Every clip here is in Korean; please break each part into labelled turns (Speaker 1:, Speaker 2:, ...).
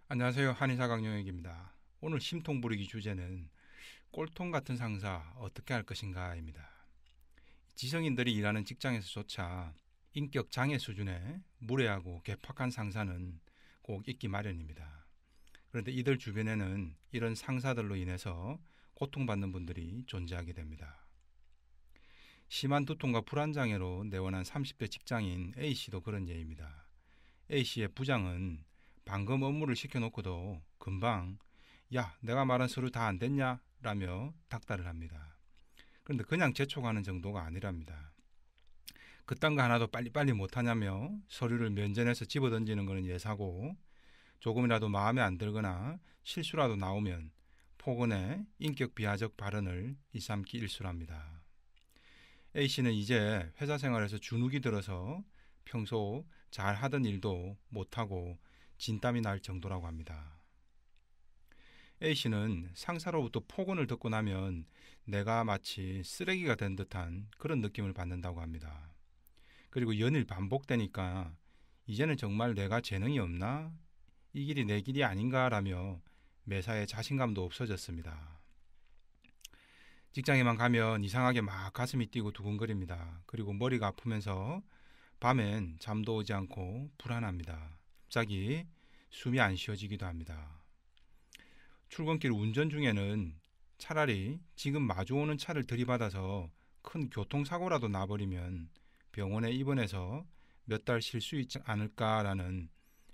Speaker 1: 안녕하세요. 한의사 강용혁입니다. 오늘 심통부리기 주제는 꼴통 같은 상사 어떻게 할 것인가입니다. 지성인들이 일하는 직장에서조차 인격 장애 수준의 무례하고 괴팍한 상사는 꼭 있기 마련입니다. 그런데 이들 주변에는 이런 상사들로 인해서 고통받는 분들이 존재하게 됩니다. 심한 두통과 불안장애로 내원한 30대 직장인 A씨도 그런 예입니다. A씨의 부장은 방금 업무를 시켜놓고도 금방 야, 내가 말한 서류 다 안 됐냐? 라며 닥달을 합니다. 그런데 그냥 재촉하는 정도가 아니랍니다. 그딴 거 하나도 빨리빨리 못하냐며 서류를 면전에서 집어던지는 것은 예사고, 조금이라도 마음에 안 들거나 실수라도 나오면 폭언의 인격 비하적 발언을 일삼기 일쑤랍니다. A씨는 이제 회사 생활에서 주눅이 들어서 평소 잘 하던 일도 못하고 진땀이 날 정도라고 합니다. A씨는 상사로부터 폭언을 듣고 나면 내가 마치 쓰레기가 된 듯한 그런 느낌을 받는다고 합니다. 그리고 연일 반복되니까 이제는 정말 내가 재능이 없나? 이 길이 내 길이 아닌가라며 매사에 자신감도 없어졌습니다. 직장에만 가면 이상하게 막 가슴이 뛰고 두근거립니다. 그리고 머리가 아프면서 밤엔 잠도 오지 않고 불안합니다. 갑자기 숨이 안 쉬어지기도 합니다. 출근길 운전 중에는 차라리 지금 마주오는 차를 들이받아서 큰 교통사고라도 나버리면 병원에 입원해서 몇 달 쉴 수 있지 않을까라는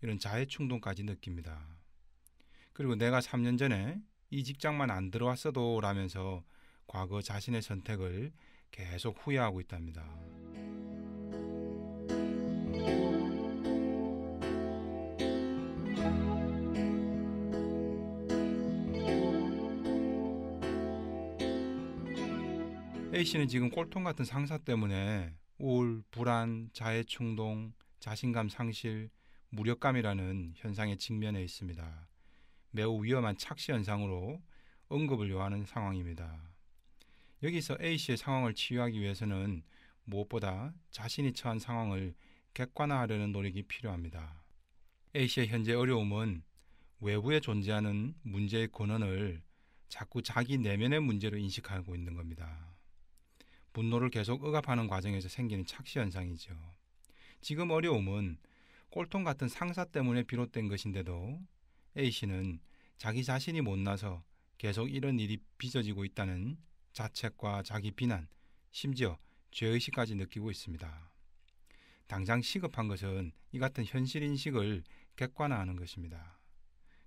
Speaker 1: 이런 자해충동까지 느낍니다. 그리고 내가 3년 전에 이 직장만 안 들어왔어도 라면서 과거 자신의 선택을 계속 후회하고 있답니다. A씨는 지금 꼴통 같은 상사 때문에 우울, 불안, 자해충동, 자신감 상실, 무력감이라는 현상에 직면해 있습니다. 매우 위험한 착시 현상으로 응급을 요하는 상황입니다. 여기서 A씨의 상황을 치유하기 위해서는 무엇보다 자신이 처한 상황을 객관화하려는 노력이 필요합니다. A씨의 현재 어려움은 외부에 존재하는 문제의 근원을 자꾸 자기 내면의 문제로 인식하고 있는 겁니다. 분노를 계속 억압하는 과정에서 생기는 착시 현상이죠. 지금 어려움은 꼴통 같은 상사 때문에 비롯된 것인데도 A씨는 자기 자신이 못나서 계속 이런 일이 빚어지고 있다는 자책과 자기 비난, 심지어 죄의식까지 느끼고 있습니다. 당장 시급한 것은 이 같은 현실인식을 객관화하는 것입니다.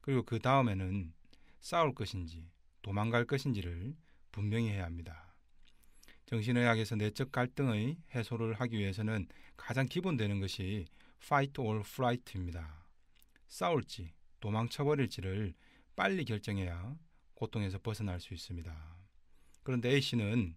Speaker 1: 그리고 그 다음에는 싸울 것인지 도망갈 것인지를 분명히 해야 합니다. 정신의학에서 내적 갈등의 해소를 하기 위해서는 가장 기본되는 것이 fight or flight입니다. 싸울지 도망쳐버릴지를 빨리 결정해야 고통에서 벗어날 수 있습니다. 그런데 A씨는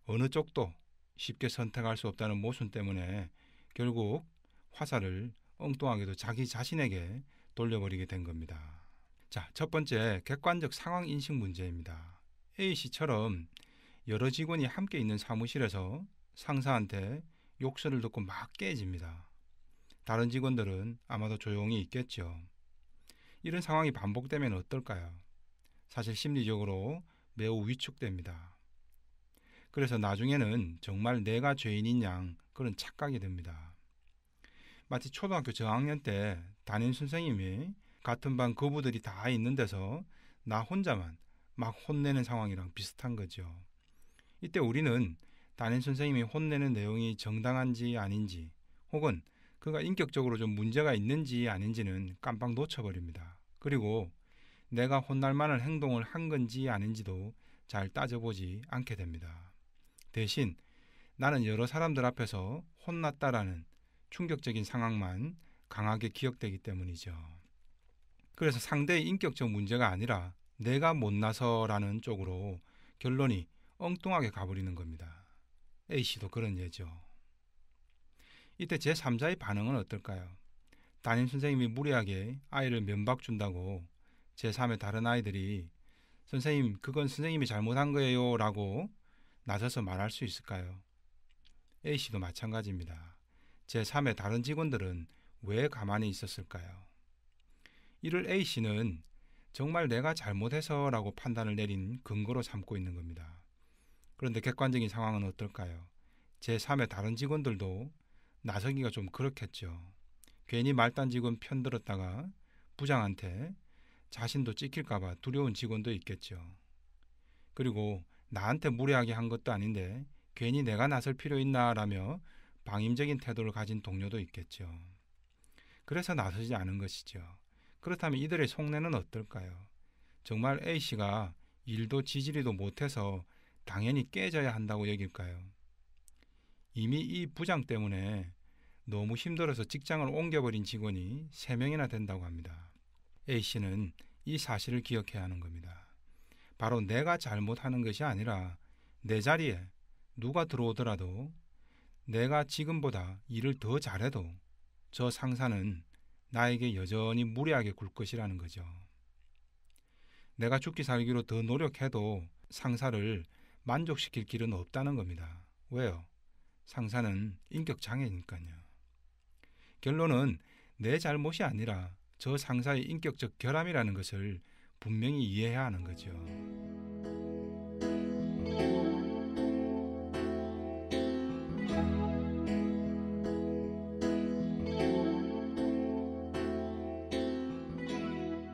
Speaker 1: 어느 쪽도 쉽게 선택할 수 없다는 모순 때문에 결국 화살을 엉뚱하게도 자기 자신에게 돌려버리게 된 겁니다. 자, 첫 번째 객관적 상황 인식 문제입니다. A씨처럼 여러 직원이 함께 있는 사무실에서 상사한테 욕설을 듣고 막 깨집니다. 다른 직원들은 아마도 조용히 있겠죠. 이런 상황이 반복되면 어떨까요? 사실 심리적으로 매우 위축됩니다. 그래서 나중에는 정말 내가 죄인인 양 그런 착각이 듭니다. 마치 초등학교 저학년 때 담임 선생님이 같은 반 거부들이 다 있는 데서 나 혼자만 막 혼내는 상황이랑 비슷한 거죠. 이때 우리는 담임 선생님이 혼내는 내용이 정당한지 아닌지 혹은 그가 인격적으로 좀 문제가 있는지 아닌지는 깜빡 놓쳐버립니다. 그리고 내가 혼날 만한 행동을 한 건지 아닌지도 잘 따져보지 않게 됩니다. 대신 나는 여러 사람들 앞에서 혼났다라는 충격적인 상황만 강하게 기억되기 때문이죠. 그래서 상대의 인격적 문제가 아니라 내가 못나서라는 쪽으로 결론이 엉뚱하게 가버리는 겁니다. A씨도 그런 예죠. 이때 제3자의 반응은 어떨까요? 담임 선생님이 무리하게 아이를 면박 준다고 제3의 다른 아이들이 선생님 그건 선생님이 잘못한 거예요 라고 나서서 말할 수 있을까요? A씨도 마찬가지입니다. 제3의 다른 직원들은 왜 가만히 있었을까요? 이를 A씨는 정말 내가 잘못해서라고 판단을 내린 근거로 삼고 있는 겁니다. 그런데 객관적인 상황은 어떨까요? 제3의 다른 직원들도 나서기가 좀 그렇겠죠. 괜히 말단 직원 편들었다가 부장한테 자신도 찍힐까봐 두려운 직원도 있겠죠. 그리고 나한테 무례하게 한 것도 아닌데 괜히 내가 나설 필요 있나라며 방임적인 태도를 가진 동료도 있겠죠. 그래서 나서지 않은 것이죠. 그렇다면 이들의 속내는 어떨까요? 정말 A씨가 일도 지지리도 못해서 당연히 깨져야 한다고 여길까요? 이미 이 부장 때문에 너무 힘들어서 직장을 옮겨버린 직원이 3명이나 된다고 합니다. A씨는 이 사실을 기억해야 하는 겁니다. 바로 내가 잘못하는 것이 아니라 내 자리에 누가 들어오더라도 내가 지금보다 일을 더 잘해도 저 상사는 나에게 여전히 무례하게 굴 것이라는 거죠. 내가 죽기 살기로 더 노력해도 상사를 만족시킬 길은 없다는 겁니다. 왜요? 상사는 인격 장애니까요. 결론은 내 잘못이 아니라 저 상사의 인격적 결함이라는 것을 분명히 이해해야 하는 거죠.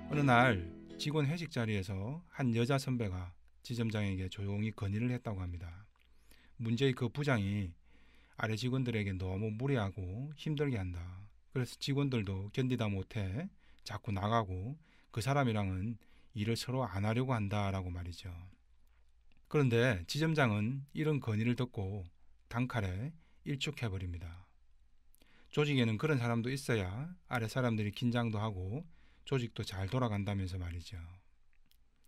Speaker 1: 어느 날 직원 회식 자리에서 한 여자 선배가 지점장에게 조용히 건의를 했다고 합니다. 문제의 그 부장이 아래 직원들에게 너무 무례하고 힘들게 한다. 그래서 직원들도 견디다 못해 자꾸 나가고 그 사람이랑은 일을 서로 안 하려고 한다라고 말이죠. 그런데 지점장은 이런 건의를 듣고 단칼에 일축해버립니다. 조직에는 그런 사람도 있어야 아래 사람들이 긴장도 하고 조직도 잘 돌아간다면서 말이죠.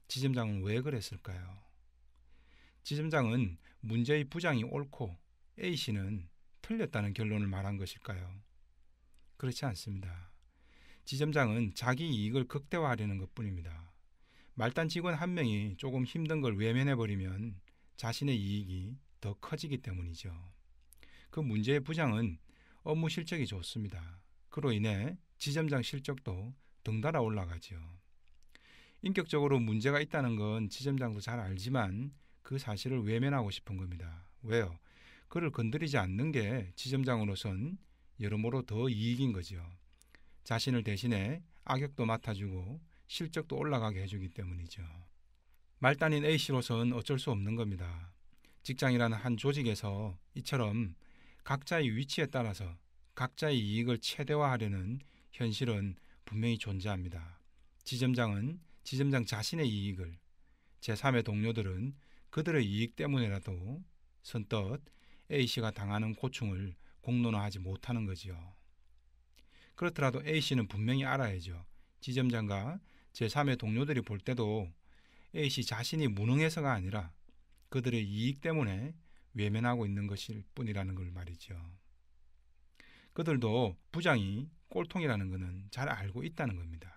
Speaker 1: 지점장은 왜 그랬을까요? 지점장은 문제의 부장이 옳고 A씨는 틀렸다는 결론을 말한 것일까요? 그렇지 않습니다. 지점장은 자기 이익을 극대화하려는 것뿐입니다. 말단 직원 한 명이 조금 힘든 걸 외면해버리면 자신의 이익이 더 커지기 때문이죠. 그 문제의 부장은 업무 실적이 좋습니다. 그로 인해 지점장 실적도 덩달아 올라가죠. 인격적으로 문제가 있다는 건 지점장도 잘 알지만 그 사실을 외면하고 싶은 겁니다. 왜요? 그를 건드리지 않는 게 지점장으로선 여러모로 더 이익인 거죠. 자신을 대신해 악역도 맡아주고 실적도 올라가게 해주기 때문이죠. 말단인 A씨로선 어쩔 수 없는 겁니다. 직장이라는 한 조직에서 이처럼 각자의 위치에 따라서 각자의 이익을 최대화하려는 현실은 분명히 존재합니다. 지점장은 지점장 자신의 이익을, 제3의 동료들은 그들의 이익 때문이라도 선뜻 A씨가 당하는 고충을 공론화하지 못하는 거지요. 그렇더라도 A씨는 분명히 알아야죠. 지점장과 제3의 동료들이 볼 때도 A씨 자신이 무능해서가 아니라 그들의 이익 때문에 외면하고 있는 것일 뿐이라는 걸 말이죠. 그들도 부장이 꼴통이라는 것은 잘 알고 있다는 겁니다.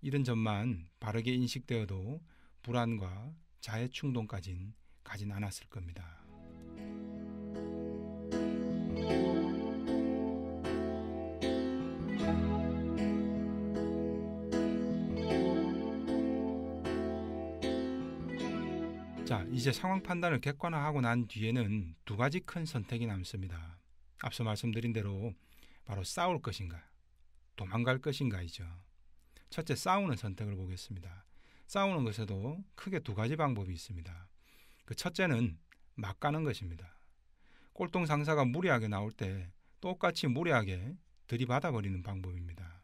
Speaker 1: 이런 점만 바르게 인식되어도 불안과 자해 충동까진 가진 않았을 겁니다. 자, 이제 상황 판단을 객관화하고 난 뒤에는 두 가지 큰 선택이 남습니다. 앞서 말씀드린 대로 바로 싸울 것인가, 도망갈 것인가이죠. 첫째, 싸우는 선택을 보겠습니다. 싸우는 것에도 크게 두 가지 방법이 있습니다. 그 첫째는 막 가는 것입니다. 꼴통 상사가 무례하게 나올 때 똑같이 무례하게 들이받아 버리는 방법입니다.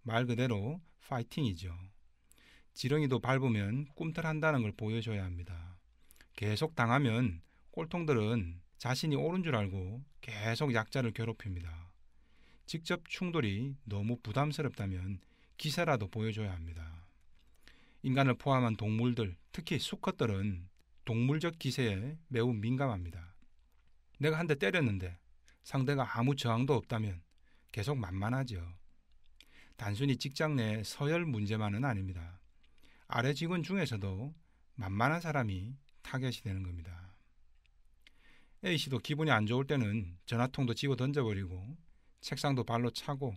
Speaker 1: 말 그대로 파이팅이죠. 지렁이도 밟으면 꿈틀한다는 걸 보여줘야 합니다. 계속 당하면 꼴통들은 자신이 옳은 줄 알고 계속 약자를 괴롭힙니다. 직접 충돌이 너무 부담스럽다면 기세라도 보여줘야 합니다. 인간을 포함한 동물들, 특히 수컷들은 동물적 기세에 매우 민감합니다. 내가 한 대 때렸는데 상대가 아무 저항도 없다면 계속 만만하죠. 단순히 직장 내 서열 문제만은 아닙니다. 아래 직원 중에서도 만만한 사람이 타겟이 되는 겁니다. A씨도 기분이 안 좋을 때는 전화통도 집어 던져버리고 책상도 발로 차고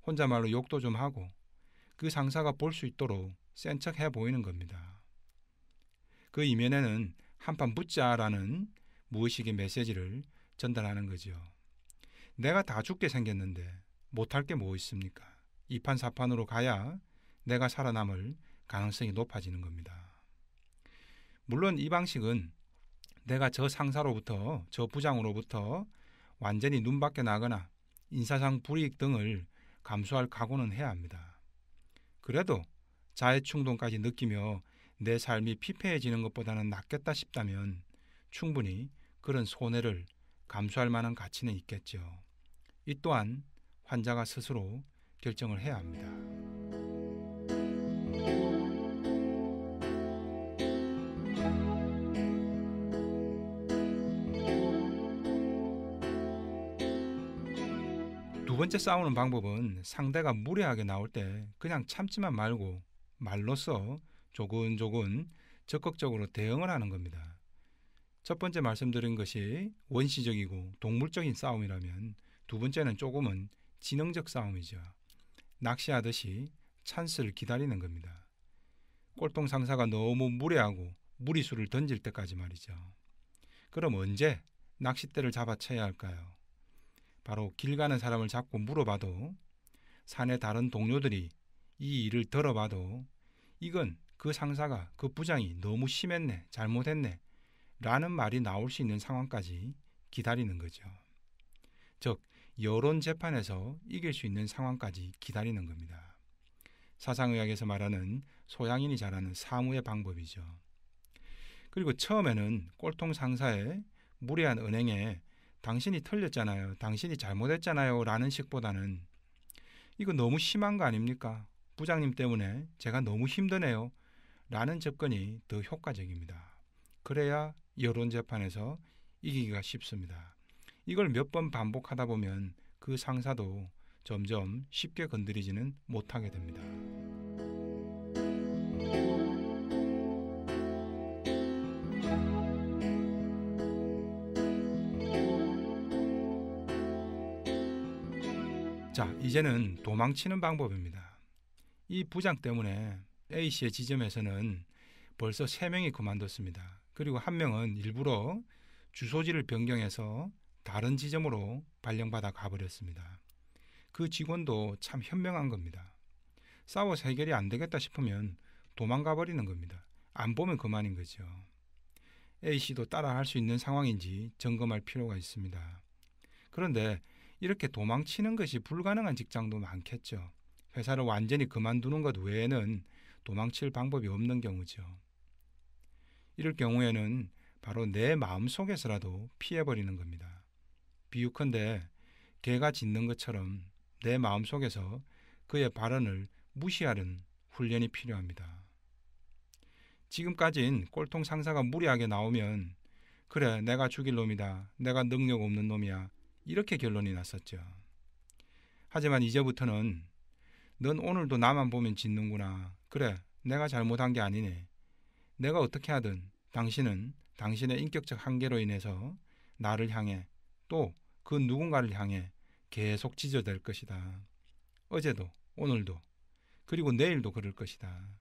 Speaker 1: 혼자말로 욕도 좀 하고 그 상사가 볼 수 있도록 센 척 해 보이는 겁니다. 그 이면에는 한판 붙자라는 무의식의 메시지를 전달하는 거죠. 내가 다 죽게 생겼는데 못할 게 뭐 있습니까? 이판사판으로 가야 내가 살아남을 가능성이 높아지는 겁니다. 물론 이 방식은 내가 저 상사로부터, 저 부장으로부터 완전히 눈밖에 나거나 인사상 불이익 등을 감수할 각오는 해야 합니다. 그래도 자해 충동까지 느끼며 내 삶이 피폐해지는 것보다는 낫겠다 싶다면 충분히 그런 손해를 감수할 만한 가치는 있겠죠. 이 또한 환자가 스스로 결정을 해야 합니다. 두 번째 싸우는 방법은 상대가 무례하게 나올 때 그냥 참지만 말고 말로써 조근조근 적극적으로 대응을 하는 겁니다. 첫 번째 말씀드린 것이 원시적이고 동물적인 싸움이라면 두 번째는 조금은 지능적 싸움이죠. 낚시하듯이 찬스를 기다리는 겁니다. 꼴통 상사가 너무 무례하고 무리수를 던질 때까지 말이죠. 그럼 언제 낚싯대를 잡아채야 할까요? 바로 길 가는 사람을 잡고 물어봐도, 사내 다른 동료들이 이 일을 들어봐도 이건 그 상사가, 그 부장이 너무 심했네, 잘못했네 라는 말이 나올 수 있는 상황까지 기다리는 거죠. 즉 여론 재판에서 이길 수 있는 상황까지 기다리는 겁니다. 사상의학에서 말하는 소양인이 잘하는 사무의 방법이죠. 그리고 처음에는 꼴통 상사의 무례한 은행에 당신이 틀렸잖아요, 당신이 잘못했잖아요 라는 식보다는 이거 너무 심한 거 아닙니까? 부장님 때문에 제가 너무 힘드네요 라는 접근이 더 효과적입니다. 그래야 여론재판에서 이기기가 쉽습니다. 이걸 몇 번 반복하다 보면 그 상사도 점점 쉽게 건드리지는 못하게 됩니다. 자, 이제는 도망치는 방법입니다. 이 부장 때문에 A씨의 지점에서는 벌써 3명이 그만뒀습니다. 그리고 1명은 일부러 주소지를 변경해서 다른 지점으로 발령받아 가버렸습니다. 그 직원도 참 현명한 겁니다. 싸워서 해결이 안 되겠다 싶으면 도망가 버리는 겁니다. 안 보면 그만인 거죠. A씨도 따라 할 수 있는 상황인지 점검할 필요가 있습니다. 그런데 이렇게 도망치는 것이 불가능한 직장도 많겠죠. 회사를 완전히 그만두는 것 외에는 도망칠 방법이 없는 경우죠. 이럴 경우에는 바로 내 마음속에서라도 피해버리는 겁니다. 비유컨대 개가 짖는 것처럼 내 마음속에서 그의 발언을 무시하는 훈련이 필요합니다. 지금까진 꼴통 상사가 무리하게 나오면 그래, 내가 죽일 놈이다, 내가 능력 없는 놈이야, 이렇게 결론이 났었죠. 하지만 이제부터는 넌 오늘도 나만 보면 짖는구나, 그래, 내가 잘못한 게 아니네, 내가 어떻게 하든 당신은 당신의 인격적 한계로 인해서 나를 향해 또 그 누군가를 향해 계속 짖어댈 것이다. 어제도 오늘도 그리고 내일도 그럴 것이다.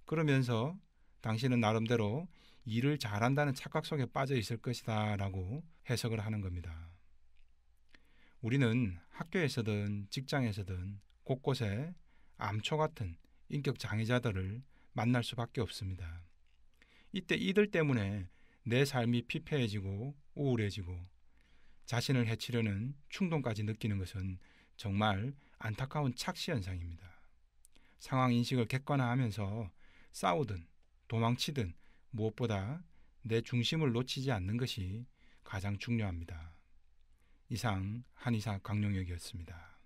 Speaker 1: 그러면서 당신은 나름대로 일을 잘한다는 착각 속에 빠져 있을 것이다 라고 해석을 하는 겁니다. 우리는 학교에서든 직장에서든 곳곳에 암초 같은 인격 장애자들을 만날 수밖에 없습니다. 이때 이들 때문에 내 삶이 피폐해지고 우울해지고 자신을 해치려는 충동까지 느끼는 것은 정말 안타까운 착시 현상입니다. 상황 인식을 객관화하면서 싸우든 도망치든 무엇보다 내 중심을 놓치지 않는 것이 가장 중요합니다. 이상 한의사 강용혁이었습니다.